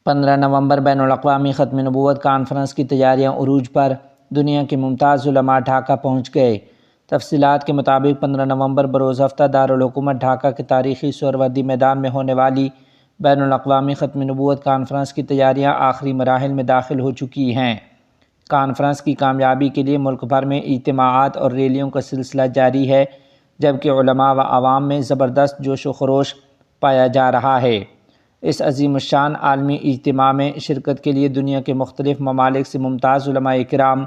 15 نومبر بین الاقوامی ختم نبوت کانفرنس کی تیاریاں عروج پر، دنیا کے ممتاز علماء ڈھاکہ پہنچ گئے۔ تفصیلات کے مطابق 15 نومبر بروز ہفتہ دارالحکومت ڈھاکہ کے تاریخی سہروردی میدان میں ہونے والی بین الاقوامی ختم نبوت کانفرنس کی تیاریاں آخری مراحل میں داخل ہو چکی ہیں۔ کانفرنس کی کامیابی کے لیے ملک بھر میں اجتماعات اور ریلیوں کا سلسلہ جاری ہے، جبکہ علماء و عوام میں زبردست جوش و خروش پایا جا رہا ہے۔ اس عظیم الشان عالمی اجتماع میں شرکت کے لیے دنیا کے مختلف ممالک سے ممتاز علماء کرام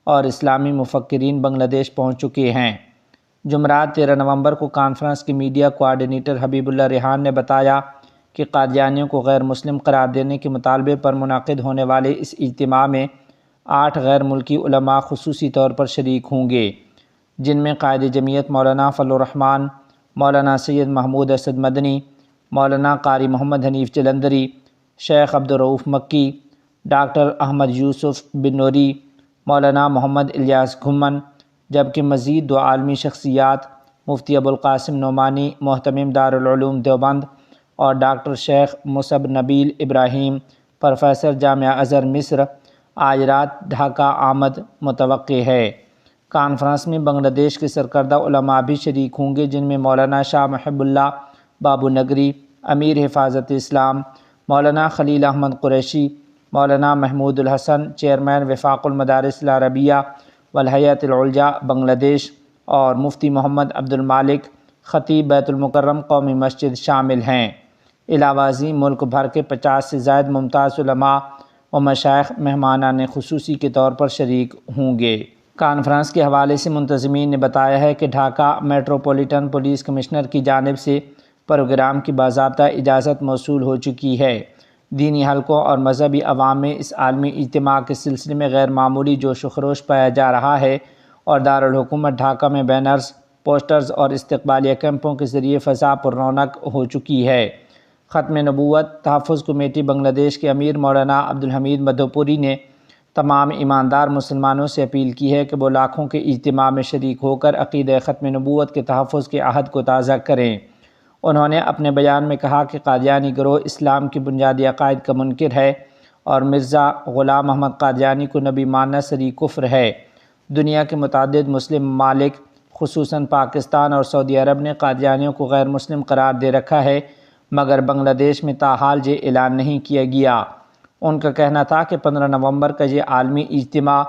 اور اسلامی مفکرین بنگلہ دیش پہنچ چکے ہیں۔ جمعرات 13 نومبر کو کانفرنس کے میڈیا کوآرڈینیٹر حبیب اللہ ریحان نے بتایا کہ قادیانیوں کو غیر مسلم قرار دینے کے مطالبے پر منعقد ہونے والے اس اجتماع میں 8 غیر ملکی علماء خصوصی طور پر شریک ہوں گے، جن میں قائد جمعیت مولانا فضل الرحمان، مولانا سید محمود اسد مدنی، مولانا قاری محمد حنیف جلندری، شیخ عبدالرؤف مکی، ڈاکٹر احمد یوسف بن نوری، مولانا محمد الیاس گھمن، جبکہ مزید 2 عالمی شخصیات مفتی ابوالقاسم نعمانی محتمم دارالعلوم دیوبند اور ڈاکٹر شیخ مصعب نبیل ابراہیم پروفیسر جامعہ ازہر مصر آج رات ڈھاکہ آمد متوقع ہے۔ کانفرنس میں بنگلہ دیش کے سرکردہ علماء بھی شریک ہوں گے، جن میں مولانا شاہ محب اللہ بابو نگری، امیر حفاظت اسلام، مولانا خلیل احمد قریشی، مولانا محمود الحسن، چیئرمین وفاق المدارس العربیہ والہیئۃ العلیا بنگلہ دیش، اور مفتی محمد عبد المالک، خطیب بیت المکرم قومی مسجد شامل ہیں۔ علاوہ ازیں ملک بھر کے 50 سے زائد ممتاز علماء و مشائخ مہمانان خصوصی کے طور پر شریک ہوں گے۔ کانفرنس کے حوالے سے منتظمین نے بتایا ہے کہ ڈھاکہ میٹروپولیٹن پولیس کمشنر کی جانب سے پروگرام کی باضابطہ اجازت موصول ہو چکی ہے۔ دینی حلقوں اور مذہبی عوام میں اس عالمی اجتماع کے سلسلے میں غیر معمولی جوش و خروش پایا جا رہا ہے اور دارالحکومت ڈھاکہ میں بینرز، پوسٹرز اور استقبالیہ کیمپوں کے ذریعے فضا پر رونق ہو چکی ہے۔ ختم نبوت تحفظ کمیٹی بنگلہ دیش کے امیر مولانا عبدالحمید مدھوپوری نے تمام ایماندار مسلمانوں سے اپیل کی ہے کہ وہ لاکھوں کے اجتماع میں شریک ہو کر عقیدہ ختم نبوت کے تحفظ کے عہد کو تازہ کریں۔ انہوں نے اپنے بیان میں کہا کہ قادیانی گروہ اسلام کی بنیادی عقائد کا منکر ہے اور مرزا غلام احمد قادیانی کو نبی ماننا صریح کفر ہے۔ دنیا کے متعدد مسلم ممالک خصوصاً پاکستان اور سعودی عرب نے قادیانیوں کو غیر مسلم قرار دے رکھا ہے، مگر بنگلہ دیش میں تاحال یہ اعلان نہیں کیا گیا۔ ان کا کہنا تھا کہ 15 نومبر کا یہ عالمی اجتماع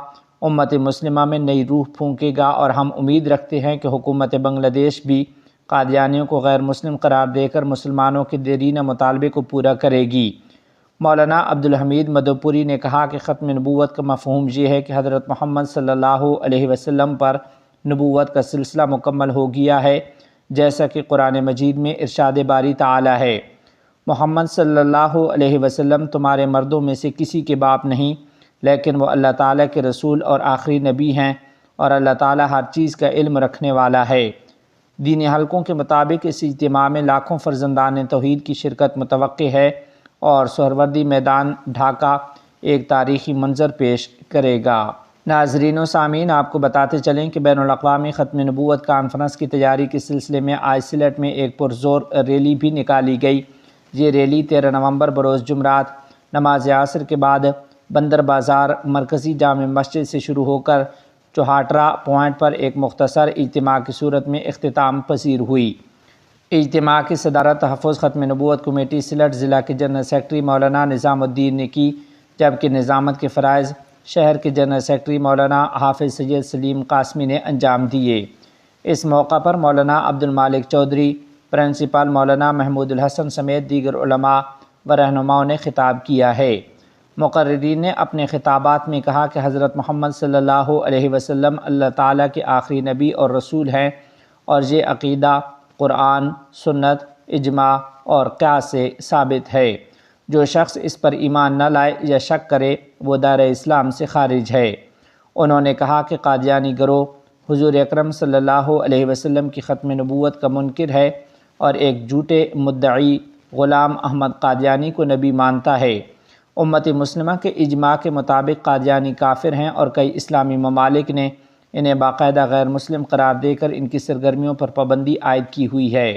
امت مسلمہ میں نئی روح پھونکے گا اور ہم امید رکھتے ہیں کہ حکومت بنگلہ دیش بھی قادیانیوں کو غیر مسلم قرار دے کر مسلمانوں کے دیرینہ مطالبے کو پورا کرے گی۔ مولانا عبدالحمید مدھوپوری نے کہا کہ ختم نبوت کا مفہوم یہ ہے کہ حضرت محمد صلی اللہ علیہ وسلم پر نبوت کا سلسلہ مکمل ہو گیا ہے، جیسا کہ قرآن مجید میں ارشاد باری تعالی ہے، محمد صلی اللہ علیہ وسلم تمہارے مردوں میں سے کسی کے باپ نہیں، لیکن وہ اللہ تعالیٰ کے رسول اور آخری نبی ہیں اور اللہ تعالیٰ ہر چیز کا علم رکھنے والا ہے۔ دینی حلقوں کے مطابق اس اجتماع میں لاکھوں فرزندان توحید کی شرکت متوقع ہے اور سہروردی میدان ڈھاکہ ایک تاریخی منظر پیش کرے گا۔ ناظرین و سامعین، آپ کو بتاتے چلیں کہ بین الاقوامی ختم نبوت کانفرنس کی تیاری کے سلسلے میں آج سلٹ میں ایک پرزور ریلی بھی نکالی گئی۔ یہ ریلی 13 نومبر بروز جمعرات نماز عصر کے بعد بندر بازار مرکزی جامع مسجد سے شروع ہو کر چوہاٹرا پوائنٹ پر ایک مختصر اجتماع کی صورت میں اختتام پذیر ہوئی۔ اجتماع کی صدارت تحفظ ختم نبوت کمیٹی سلٹ ضلع کے جنرل سیکرٹری مولانا نظام الدین نے کی، جبکہ نظامت کے فرائض شہر کے جنرل سیکرٹری مولانا حافظ سید سلیم قاسمی نے انجام دیے۔ اس موقع پر مولانا عبد المالک چودھری، پرنسپل مولانا محمود الحسن سمیت دیگر علماء و رہنماؤں نے خطاب کیا ہے۔ مقررین نے اپنے خطابات میں کہا کہ حضرت محمد صلی اللہ علیہ وسلم اللہ تعالیٰ کے آخری نبی اور رسول ہیں اور یہ عقیدہ قرآن، سنت، اجماع اور قیاس سے ثابت ہے۔ جو شخص اس پر ایمان نہ لائے یا شک کرے وہ دائرہ اسلام سے خارج ہے۔ انہوں نے کہا کہ قادیانی گروہ حضور اکرم صلی اللہ علیہ وسلم کی ختم نبوت کا منکر ہے اور ایک جھوٹے مدعی غلام احمد قادیانی کو نبی مانتا ہے۔ امت مسلمہ کے اجماع کے مطابق قادیانی کافر ہیں اور کئی اسلامی ممالک نے انہیں باقاعدہ غیر مسلم قرار دے کر ان کی سرگرمیوں پر پابندی عائد کی ہوئی ہے۔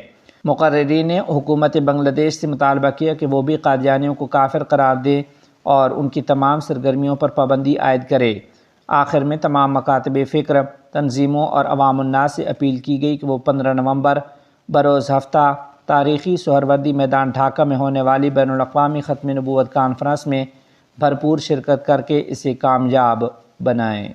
مقررین نے حکومت بنگلہ دیش سے مطالبہ کیا کہ وہ بھی قادیانیوں کو کافر قرار دے اور ان کی تمام سرگرمیوں پر پابندی عائد کرے۔ آخر میں تمام مکاتب فکر، تنظیموں اور عوام الناس سے اپیل کی گئی کہ وہ 15 نومبر بروز ہفتہ تاریخی سہروردی میدان ڈھاکہ میں ہونے والی بین الاقوامی ختم نبوت کانفرنس میں بھرپور شرکت کر کے اسے کامیاب بنائیں۔